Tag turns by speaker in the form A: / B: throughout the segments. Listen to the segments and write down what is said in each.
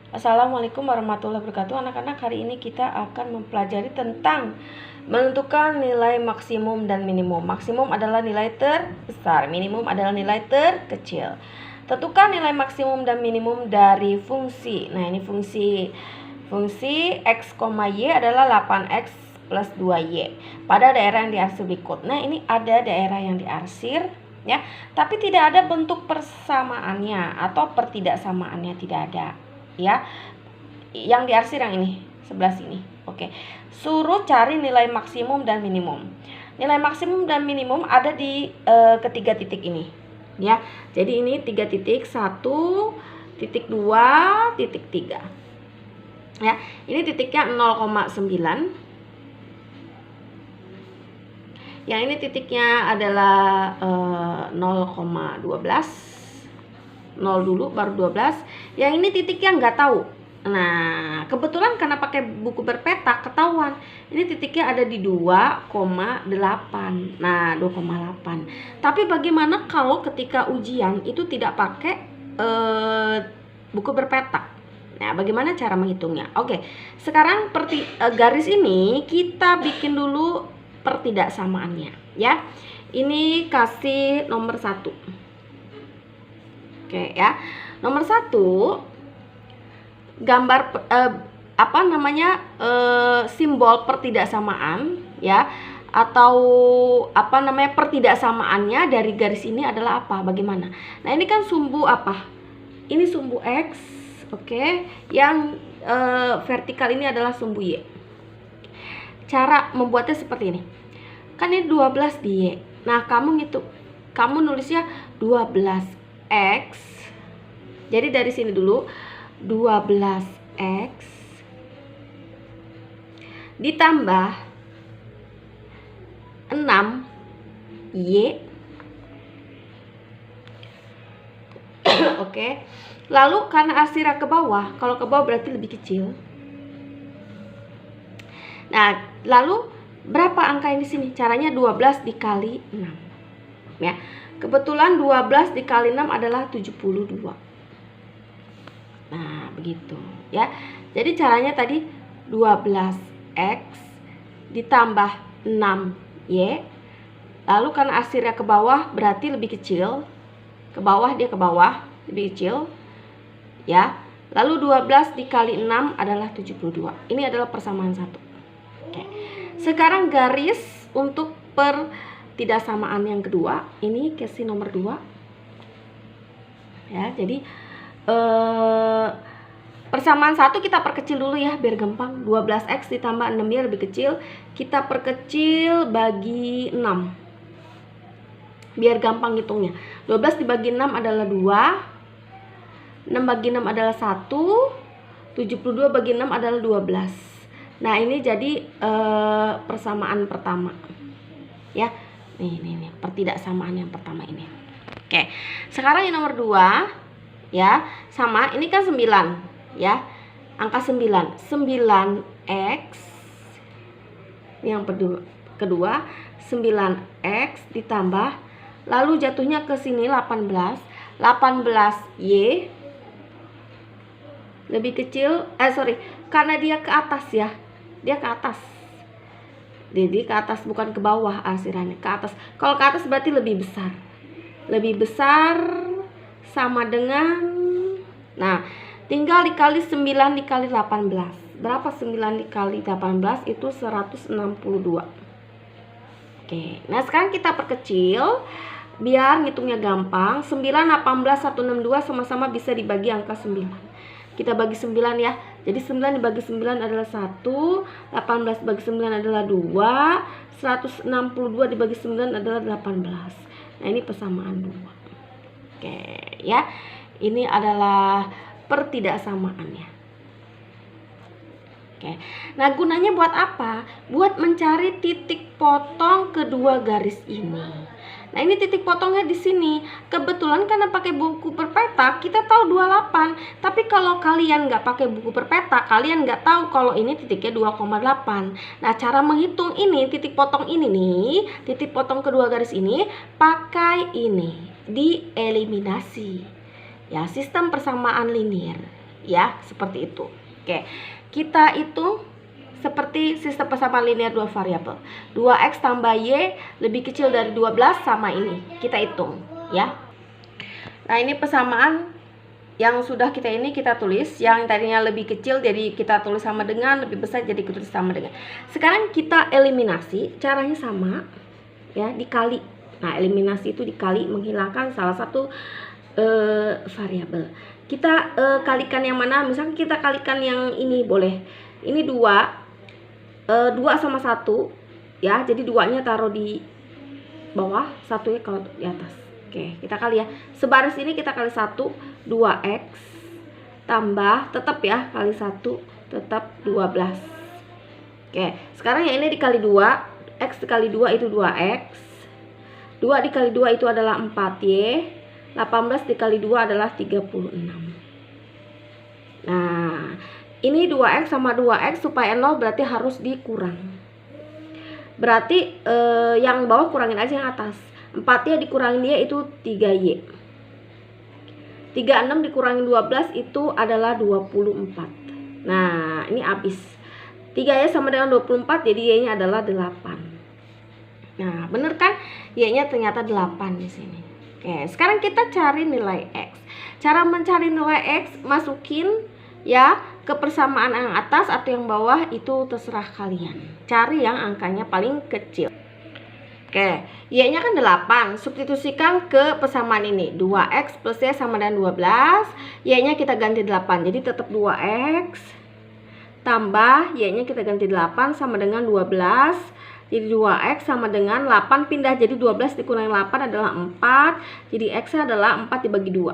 A: Assalamualaikum warahmatullahi wabarakatuh. Anak-anak, hari ini kita akan mempelajari tentang menentukan nilai maksimum dan minimum. Maksimum adalah nilai terbesar, minimum adalah nilai terkecil. Tentukan nilai maksimum dan minimum dari fungsi. Nah, ini fungsi x, y adalah 8x plus 2y pada daerah yang diarsir berikut. Nah, ini ada daerah yang diarsir ya, tapi tidak ada bentuk persamaannya atau pertidaksamaannya, tidak ada ya. Yang diarsir yang ini, sebelah sini. Oke. Suruh cari nilai maksimum dan minimum. Nilai maksimum dan minimum ada di ketiga titik ini ya. Jadi ini 3 titik, 1, titik 2, titik 3 ya. Ini titiknya 0,9. Yang ini titiknya adalah 0,12. 0 dulu baru 12. Yang ini titiknya nggak tahu. Nah, kebetulan karena pakai buku berpeta ketahuan. Ini titiknya ada di 2,8. Nah, 2,8. Tapi bagaimana kalau ketika ujian itu tidak pakai buku berpeta? Nah, bagaimana cara menghitungnya? Oke, sekarang garis ini kita bikin dulu pertidaksamaannya ya. Ini kasih nomor 1. Oke ya. Nomor 1, gambar simbol pertidaksamaan ya, atau pertidaksamaannya dari garis ini adalah apa? Bagaimana? Nah, ini kan sumbu apa? Ini sumbu X, oke. Yang vertikal ini adalah sumbu Y. Cara membuatnya seperti ini. Kan ini 12 di Y. Nah, kamu nulisnya 12x. Jadi dari sini dulu 12x ditambah 6y. Oke. Lalu karena arsirnya ke bawah, kalau ke bawah berarti lebih kecil. Nah, lalu berapa angka yang di sini? Caranya 12 dikali 6 ya. Kebetulan 12 dikali 6 adalah 72. Nah, begitu ya. Jadi caranya tadi 12x ditambah 6y. Lalu karena arsirnya ke bawah berarti lebih kecil. Ke bawah, dia ke bawah, lebih kecil ya. Lalu 12 dikali 6 adalah 72. Ini adalah persamaan 1. Oke. Sekarang garis untuk pertidaksamaan yang kedua, ini kasih nomor 2 ya. Jadi persamaan 1 kita perkecil dulu ya biar gampang. 12x ditambah 6y lebih kecil, kita perkecil bagi 6 biar gampang hitungnya. 12 dibagi 6 adalah 2, 6 bagi 6 adalah 1, 72 bagi 6 adalah 12. Nah, ini jadi persamaan pertama ya. Nih pertidaksamaan yang pertama ini. Oke, sekarang yang nomor 2 ya, sama ini kan 9 ya, angka 9, 9x. Yang kedua 9x ditambah, lalu jatuhnya ke sini 18, 18y lebih kecil, karena dia ke atas ya, dia ke atas. Jadi ke atas, bukan ke bawah arsirannya, ke atas. Kalau ke atas berarti lebih besar. Lebih besar sama dengan, nah, tinggal dikali 9 dikali 18. Berapa 9 dikali 18? Itu 162. Oke, nah sekarang kita perkecil biar ngitungnya gampang. 9, 18, 162 sama-sama bisa dibagi angka 9. Kita bagi 9 ya. Jadi 9 dibagi 9 adalah 1, 18 dibagi 9 adalah 2, 162 dibagi 9 adalah 18. Nah, ini persamaan 2. Oke ya. Ini adalah pertidaksamaannya. Oke. Nah, gunanya buat apa? Buat mencari titik potong kedua garis ini. Nah, ini titik potongnya di sini. Kebetulan karena pakai buku berpeta, kita tahu 28. Tapi kalau kalian nggak pakai buku berpeta, kalian nggak tahu kalau ini titiknya 2,8. Nah, cara menghitung ini, titik potong ini nih, titik potong kedua garis ini, pakai ini, dieliminasi. Ya, sistem persamaan linier. ya, seperti itu. Oke, kita hitung seperti sistem persamaan linear dua variabel. 2x tambah y lebih kecil dari 12 sama ini. Kita hitung ya. Nah, ini persamaan yang sudah kita tulis. Yang tadinya lebih kecil jadi kita tulis sama dengan, lebih besar jadi kita tulis sama dengan. Sekarang kita eliminasi, caranya sama ya, dikali. Nah, eliminasi itu dikali, menghilangkan salah satu variabel. Kita kalikan yang mana? Misalnya kita kalikan yang ini boleh. Ini 2 sama 1 ya. Jadi 2-nya taruh di bawah, 1-nya kalau di atas. Oke, kita kali ya. Sebaris ini kita kali 1, 2x tambah tetap ya, kali 1 tetap 12. Oke, sekarang yang ini dikali 2, x dikali 2 itu 2x. 2 dikali 2 itu adalah 4y. 18 dikali 2 adalah 36. Nah, ini 2x sama 2x supaya 0 berarti harus dikurang. Berarti yang bawah kurangin aja yang atas. 4y dikurangin dia itu 3y. 36 dikurangin 12 itu adalah 24. Nah, ini habis. 3y sama dengan 24, jadi y-nya adalah 8. Nah, bener kan? Y-nya ternyata 8 di sini. Oke, sekarang kita cari nilai x. Cara mencari nilai x, masukin ya ke persamaan yang atas atau yang bawah, itu terserah kalian. Cari yang angkanya paling kecil. Oke, y-nya kan 8. Substitusikan ke persamaan ini. 2x plus y sama dengan 12. Y-nya kita ganti 8. Jadi tetap 2x tambah y-nya kita ganti 8 sama dengan 12. Jadi 2x sama dengan 8 pindah, jadi 12 dikurangi 8 adalah 4. Jadi x-nya adalah 4 dibagi 2.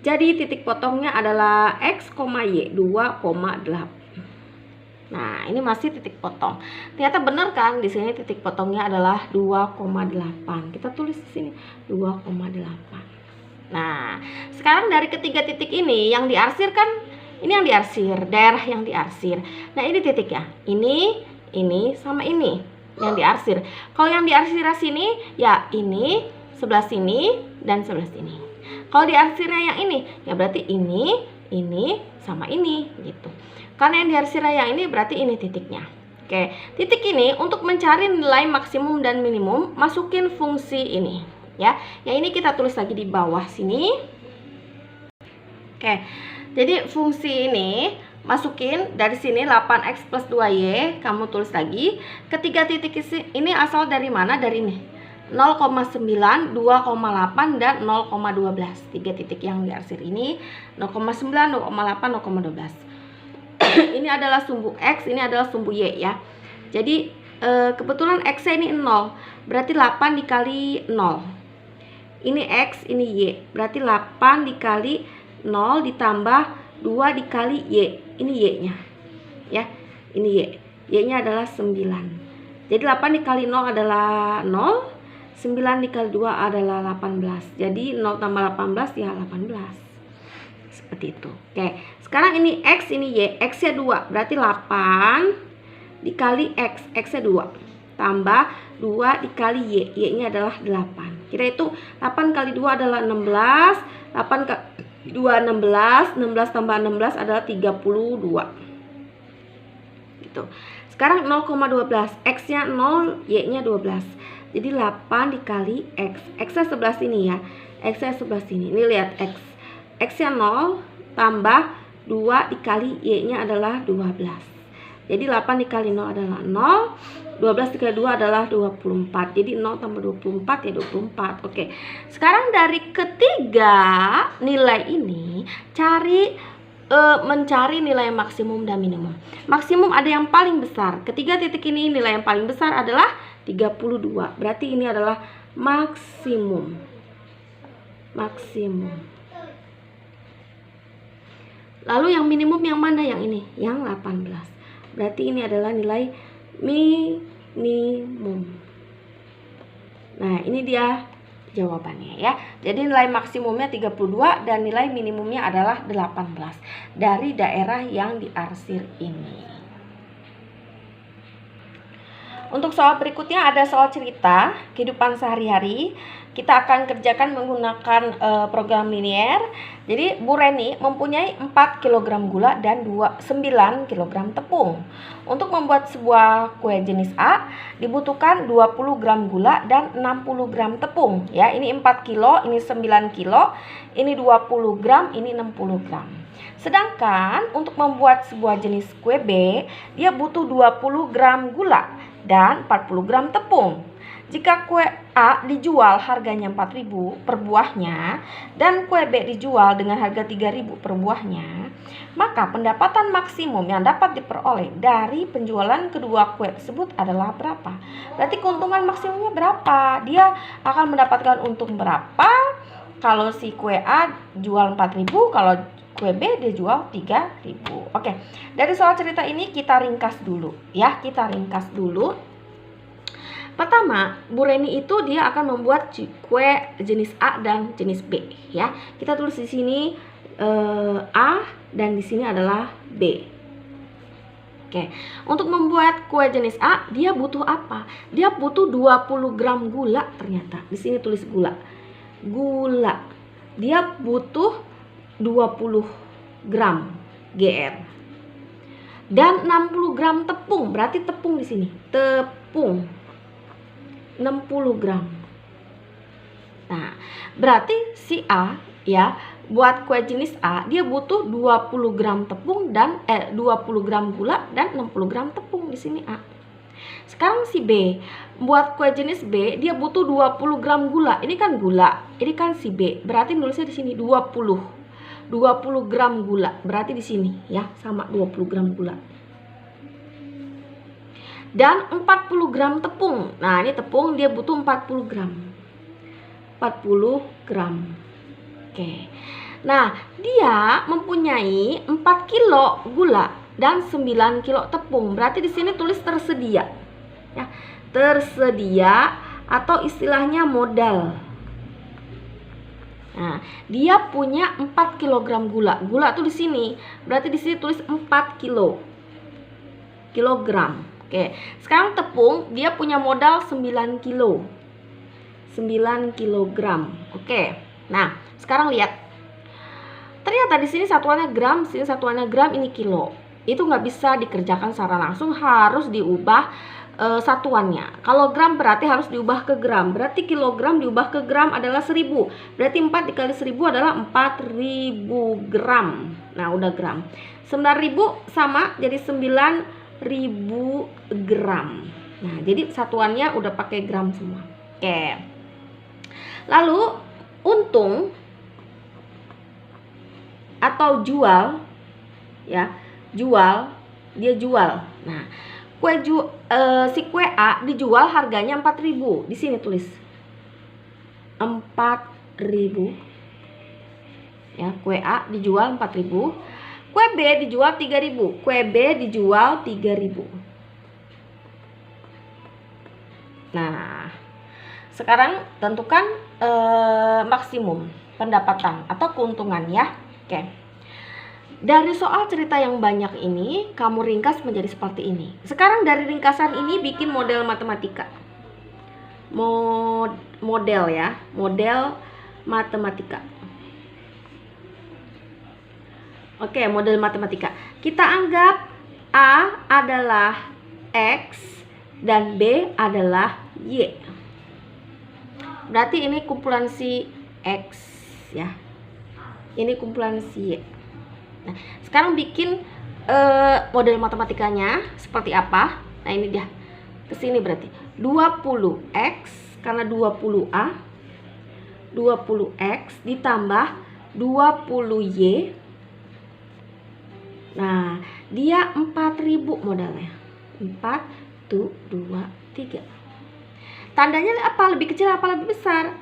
A: Jadi titik potongnya adalah x, y 2,8. Nah, ini masih titik potong. Ternyata benar kan? Di sini titik potongnya adalah 2,8. Kita tulis di sini 2,8. Nah, sekarang dari ketiga titik ini yang diarsir kan, ini yang diarsir, daerah yang diarsir. Nah, ini titik ya. Ini sama ini yang diarsir. Kalau yang diarsir sini ya ini sebelah sini dan sebelah sini. Kalau diarsirnya yang ini ya berarti ini sama ini gitu. Karena yang diarsirnya yang ini berarti ini titiknya. Oke, titik ini untuk mencari nilai maksimum dan minimum, masukin fungsi ini ya. Yang ini kita tulis lagi di bawah sini. Oke. Jadi fungsi ini masukin dari sini 8x plus 2y, kamu tulis lagi. Ketiga titik ini asal dari mana? Dari ini 0,9, 2,8 dan 0,12. Tiga titik yang diarsir ini 0,9, 0,8, 0,12. Ini adalah sumbu x, ini adalah sumbu y ya. Jadi kebetulan x ini 0, berarti 8 dikali 0. Ini x, ini y, berarti 8 dikali 0 ditambah 2 dikali y. Ini y-nya ya. Ini y. Y-nya adalah 9. Jadi 8 dikali 0 adalah 0. 9 dikali 2 adalah 18. Jadi 0 tambah 18 ya 18. Seperti itu. Oke. Sekarang ini x, ini y. X-nya 2. Berarti 8 dikali x. X-nya 2. Tambah 2 dikali y. Y-nya adalah 8. Kita itu 8 kali 2 adalah 16. 8 kali 2 16, 16 tambah 16 adalah 32 gitu. Sekarang 0,12, x-nya 0, y-nya 12. Jadi 8 dikali x. X-nya sebelah sini ya. X-nya sebelah sini. Ini lihat x. X-nya 0 tambah 2 dikali y-nya adalah 12. Jadi 8 dikali 0 adalah 0. 12 dikali 2 adalah 24. Jadi 0 tambah 24 ya 24. Oke. Sekarang dari ketiga nilai ini mencari nilai maksimum dan minimum. Maksimum ada yang paling besar. Ketiga titik ini nilai yang paling besar adalah 32. Berarti ini adalah maksimum. Maksimum. Lalu yang minimum yang mana? Yang ini, yang 18. Berarti ini adalah nilai minimum. Nah, ini dia jawabannya ya. Jadi nilai maksimumnya 32 dan nilai minimumnya adalah 18 dari daerah yang diarsir ini. Untuk soal berikutnya ada soal cerita kehidupan sehari-hari. Kita akan kerjakan menggunakan program linier. Jadi Bu Reni mempunyai 4 kg gula dan 9 kg tepung. Untuk membuat sebuah kue jenis A dibutuhkan 20 gram gula dan 60 gram tepung. Ya, ini 4 kilo, ini 9 kilo, ini 20 gram, ini 60 gram. Sedangkan untuk membuat sebuah jenis kue B, dia butuh 20 gram gula dan 40 gram tepung. Jika kue A dijual harganya 4.000 per buahnya dan kue B dijual dengan harga 3.000 per buahnya, maka pendapatan maksimum yang dapat diperoleh dari penjualan kedua kue tersebut adalah berapa? Berarti keuntungan maksimumnya berapa? Dia akan mendapatkan untung berapa kalau si kue A jual 4.000, kalau kue B dia jual 3.000. Oke, dari soal cerita ini kita ringkas dulu ya, kita ringkas dulu. Pertama, Bu Reni itu dia akan membuat kue jenis A dan jenis B ya. Kita tulis di sini A dan di sini adalah B. Oke, untuk membuat kue jenis A dia butuh apa? Dia butuh 20 gram gula ternyata. Di sini tulis gula. Gula. Dia butuh 20 gram GR. Dan 60 gram tepung, berarti tepung di sini. Tepung 60 gram. Nah, berarti si A ya, buat kue jenis A dia butuh 20 gram tepung dan 20 gram gula dan 60 gram tepung di sini A. Sekarang si B, buat kue jenis B dia butuh 20 gram gula. Ini kan gula, ini kan si B. Berarti nulisnya di sini 20 gram gula. Berarti di sini ya, sama 20 gram gula. Dan 40 gram tepung. Nah, ini tepung dia butuh 40 gram. 40 gram. Oke. Nah, dia mempunyai 4 kilo gula dan 9 kilo tepung. Berarti di sini tulis tersedia. Ya, tersedia atau istilahnya modal. Nah, dia punya 4 kg gula. Gula tuh di sini. Berarti di sini tulis 4 kilogram. Oke, sekarang tepung dia punya modal 9 kilo. 9 kilogram. Oke. Nah, sekarang lihat. Ternyata di sini satuannya gram, sini satuannya gram, ini kilo. Itu nggak bisa dikerjakan secara langsung, harus diubah satuannya. Kalau gram berarti harus diubah ke gram. Berarti kilogram diubah ke gram adalah 1000. Berarti 4 dikali 1000 adalah 4000 gram. Nah, udah gram. 9000 sama jadi 9000 gram. Nah, jadi satuannya udah pakai gram semua. Oke. Lalu untung atau jual ya, dia jual. Nah, si kue A dijual harganya 4.000. Di sini tulis 4.000. Ya, kue A dijual 4.000. Kue B dijual 3.000. Kue B dijual 3.000. Nah, sekarang tentukan maksimum pendapatan atau keuntungan ya. Oke. Dari soal cerita yang banyak ini, kamu ringkas menjadi seperti ini. Sekarang dari ringkasan ini bikin model matematika. Model ya, model matematika. Oke, model matematika. Kita anggap A adalah X dan B adalah Y. Berarti ini kumpulan si X ya. Ini kumpulan si Y. Nah, sekarang bikin model matematikanya seperti apa? Nah, ini dia. Ke sini berarti 20X karena 20A. 20X ditambah 20Y. Nah, dia 4.000 modalnya. 4, 2, 3. Tandanya apa? Lebih kecil apa lebih besar?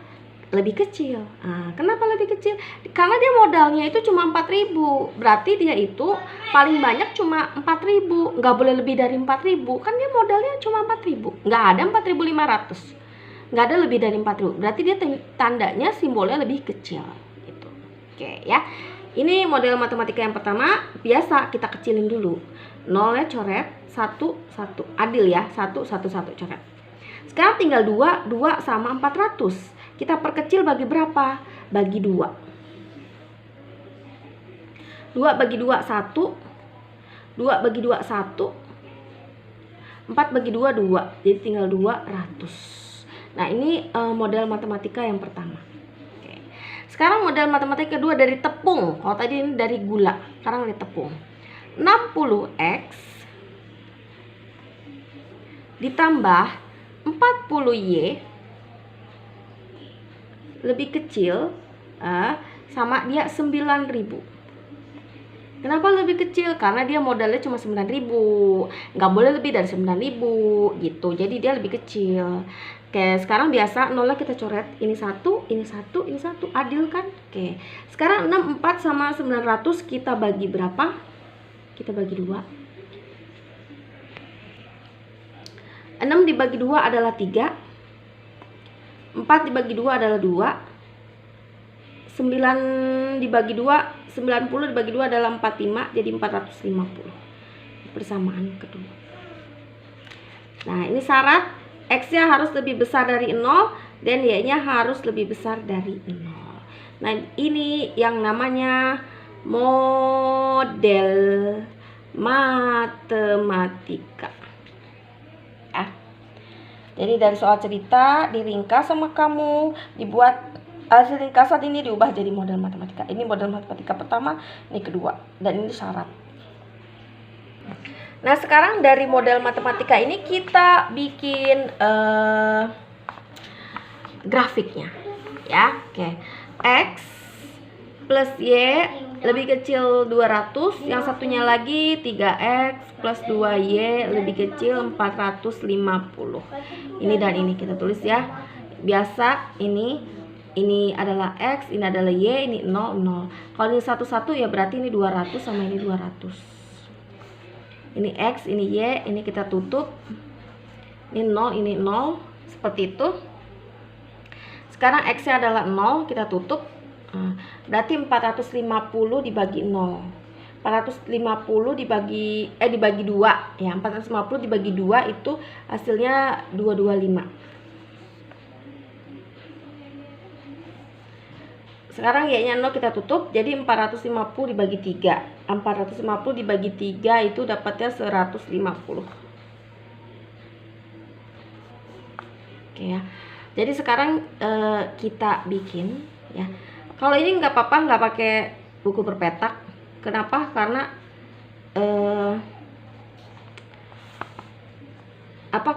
A: Lebih kecil. Nah, kenapa lebih kecil? Karena dia modalnya itu cuma 4.000. Berarti dia itu paling banyak cuma 4.000. Nggak boleh lebih dari 4.000. Kan dia modalnya cuma 4.000. Nggak ada 4.500. Nggak ada lebih dari 4.000. Berarti dia tandanya simbolnya lebih kecil. Gitu. Oke ya. Ini model matematika yang pertama, biasa kita kecilin dulu. Nolnya coret, 1, 1. Adil ya, 1, 1, 1 coret. Sekarang tinggal 2, 2 sama 400. Kita perkecil bagi berapa? Bagi 2. 2 bagi 2, 1. 2 bagi 2, 1. 4 bagi 2, 2. Jadi tinggal 200. Nah, ini model matematika yang pertama. Oke. Sekarang model matematika kedua dari tepung. Kalau tadi ini dari gula, sekarang dari tepung. 60x ditambah 40y lebih kecil sama dia 9.000. Kenapa lebih kecil? Karena dia modalnya cuma 9.000. Nggak boleh lebih dari 9.000 gitu. Jadi dia lebih kecil. Oke, sekarang biasa nolnya kita coret. Ini 1, ini 1, ini 1. Adil kan? Oke. Sekarang 64 sama 900 kita bagi berapa? Kita bagi 2. 6 dibagi 2 adalah 3. 4 dibagi 2 adalah 2. 9 dibagi 2, 90 dibagi 2 adalah 45, jadi 450. Persamaan kedua. Nah, ini syarat X-nya harus lebih besar dari 0 dan Y-nya harus lebih besar dari 0. Nah, ini yang namanya model matematika. Jadi dari soal cerita diringkas sama kamu, dibuat hasil ringkasan ini diubah jadi model matematika. Ini model matematika pertama, ini kedua, dan ini syarat. Nah, sekarang dari model matematika ini kita bikin grafiknya, ya. Oke. X plus Y lebih kecil 200, yang satunya lagi 3X plus 2Y lebih kecil 450. Ini dan ini kita tulis ya. Biasa ini adalah X, ini adalah Y, ini 0, 0. Kalau ini 1, 1 ya berarti ini 200 sama ini 200. Ini X, ini Y, ini kita tutup. Ini 0, ini 0. Seperti itu. Sekarang X-nya adalah 0, kita tutup. Berarti 450 dibagi 0. 450 dibagi 2 ya. 450 dibagi 2 itu hasilnya 225. Sekarang Y-nya 0 kita tutup, jadi 450 dibagi 3. 450 dibagi 3 itu dapatnya 150. Oke ya. Jadi sekarang kita bikin ya. Kalau ini nggak apa-apa, nggak pakai buku berpetak. Kenapa? Karena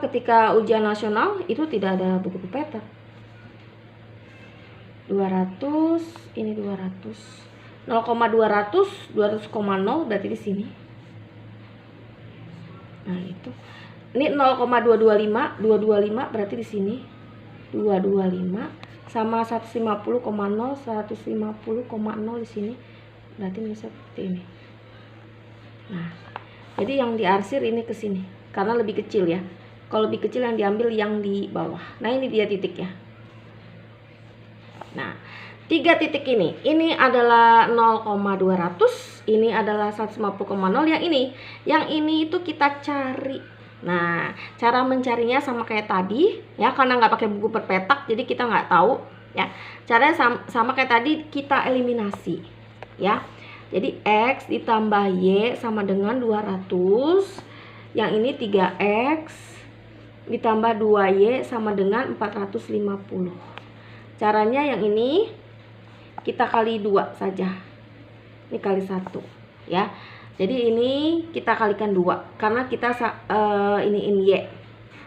A: ketika ujian nasional itu tidak ada buku berpetak. 200, ini 200. 0,200, 200,0 berarti di sini. Nah, itu. Ini 0,225, 225 berarti di sini. 225 sama 150,0, 150,0 di sini. Berarti ini seperti ini. Nah, jadi yang diarsir ini ke sini karena lebih kecil ya. Kalau lebih kecil yang diambil yang di bawah. Nah, ini dia titiknya. Nah, 3 titik ini adalah 0,200, ini adalah 150,0, yang ini itu kita cari. Nah, cara mencarinya sama kayak tadi ya, karena nggak pakai buku berpetak jadi kita nggak tahu ya. Caranya sama kayak tadi, kita eliminasi ya. Jadi X ditambah Y sama dengan 200, yang ini 3X ditambah 2Y sama dengan 450. Caranya yang ini kita kali 2 saja. Ini kali 1 ya. Jadi ini kita kalikan 2 karena kita ini Y.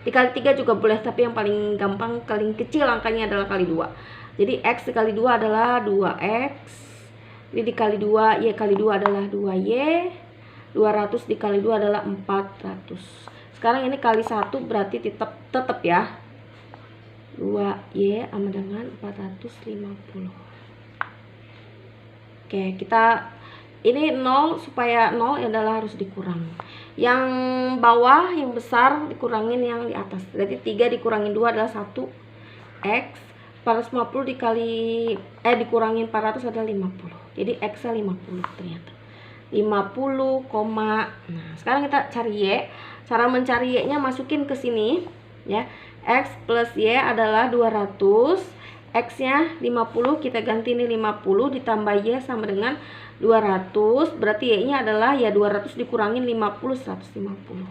A: Dikali 3 juga boleh, tapi yang paling gampang, paling kecil angkanya adalah kali 2. Jadi X dikali 2 adalah 2X. Ini dikali 2, Y kali 2 adalah 2Y. 200 dikali 2 adalah 400. Sekarang ini kali 1 berarti tetap ya. 2Y sama dengan 450. Oke, kita ini 0, supaya 0 adalah harus dikurang. Yang bawah, yang besar dikurangin yang di atas. Berarti 3 dikurangin 2 adalah 1X 450 dikurangin 400 adalah 50. Jadi X-nya 50 ternyata. 50, nah, sekarang kita cari Y. Cara mencari Y-nya masukin ke sini ya. X plus Y adalah 200. X-nya 50, kita ganti ini 50 ditambah Y sama dengan 200. Berarti Y-nya adalah ya 200 dikurangin 50, 150.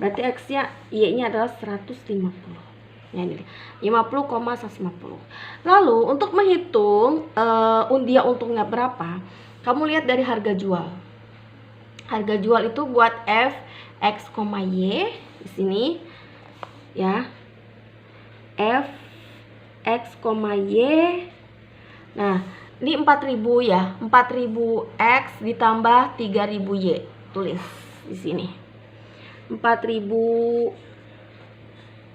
A: Berarti X-nya Y-nya adalah 150. Ya, ini 50,150. Lalu untuk menghitung dia untungnya berapa, kamu lihat dari harga jual. Harga jual itu buat F X, Y di sini ya. F X, Y. Nah, ini 4000 ya. 4000 X ditambah 3000 Y. Tulis di sini. 4000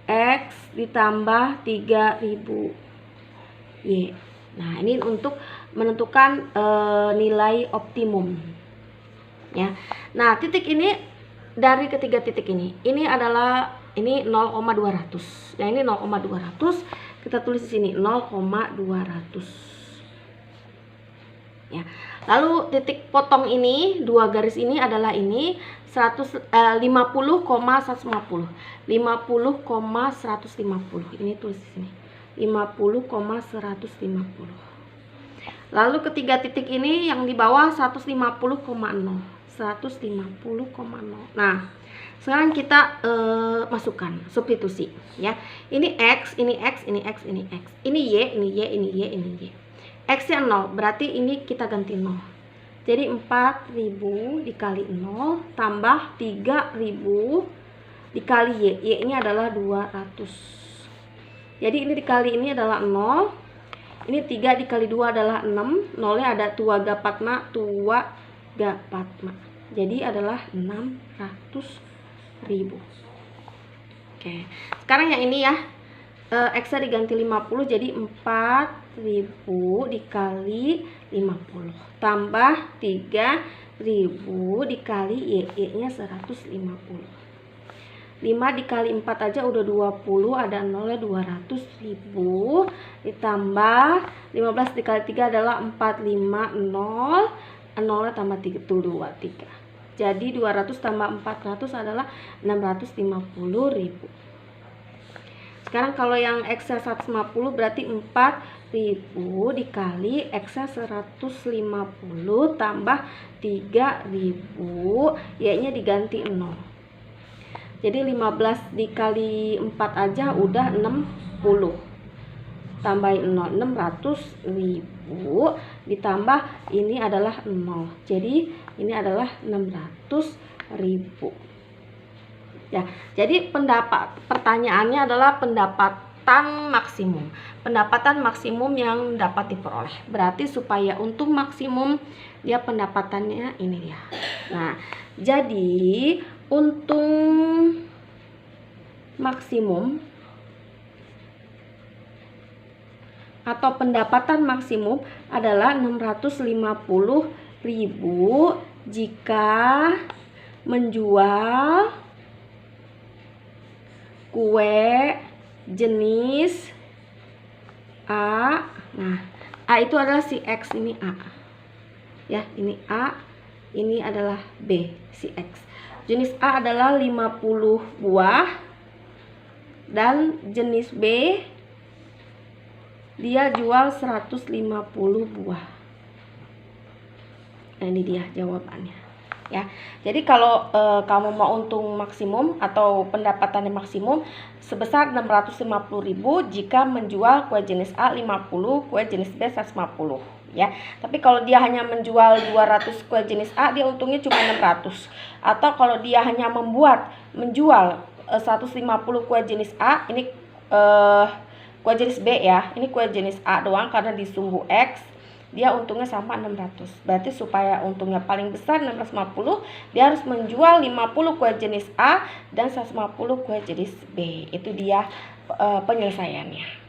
A: X ditambah 3000 Y. Nah, ini untuk menentukan nilai optimum ya. Nah, titik ini dari ketiga titik ini adalah ini 0,200. Yang ini 0,200, kita tulis di sini 0,200 ya. Lalu titik potong ini, dua garis ini adalah ini 50,150. 50,150. Ini tulis di sini. 50,150. Lalu ketiga titik ini yang di bawah 150,0. 150,0. Nah, sekarang kita masukkan substitusi ya. Ini X, ini X, ini X, ini X. Ini Y, ini Y, ini Y, ini Y. X-nya 0, berarti ini kita ganti 0. Jadi 4000 dikali 0 tambah 3000 dikali Y. Y-nya adalah 200. Jadi ini dikali ini adalah 0. Ini 3 dikali 2 adalah 6. 0-nya ada tua gapatma, tua gapatma. Jadi adalah 600.000. Oke. Sekarang yang ini ya. X-nya diganti 50, jadi 4000 dikali 50 tambah 3000 dikali Y-nya 150. 5 dikali 4 aja udah 20, ada 0-nya 200.000 ditambah 15 dikali 3 adalah 450, 0-nya tambah 3 itu 23. Jadi 200 tambah 400 adalah 650.000. Sekarang kalau yang X-nya 150 berarti 4000 dikali X-nya 150 tambah 3000, Y-nya diganti 0. Jadi 15 dikali 4 aja udah 60. Tambahin 0, 600.000 ditambah ini adalah 0. Jadi ini adalah 600.000. Ya, jadi pertanyaannya adalah pendapatan maksimum. Pendapatan maksimum yang dapat diperoleh. Berarti supaya untung maksimum dia pendapatannya ini dia. Nah, jadi untung maksimum atau pendapatan maksimum adalah 650.000 jika menjual kue jenis A. Nah, A itu adalah si X, ini A. Ya, ini A, ini adalah B, si X. Jenis A adalah 50 buah dan jenis B dia jual 150 buah. Nah, ini dia jawabannya. Ya, jadi kalau kamu mau untung maksimum atau pendapatannya maksimum sebesar 650.000 jika menjual kue jenis A 50, kue jenis B 150 ya. Tapi kalau dia hanya menjual 200 kue jenis A, dia untungnya cuma 600. Atau kalau dia hanya menjual 150 kue jenis A, ini kue jenis B ya. Ini kue jenis A doang karena di sumbu X. Dia untungnya sama 600. Berarti supaya untungnya paling besar 650, dia harus menjual 50 kue jenis A dan 150 kue jenis B. Itu dia penyelesaiannya.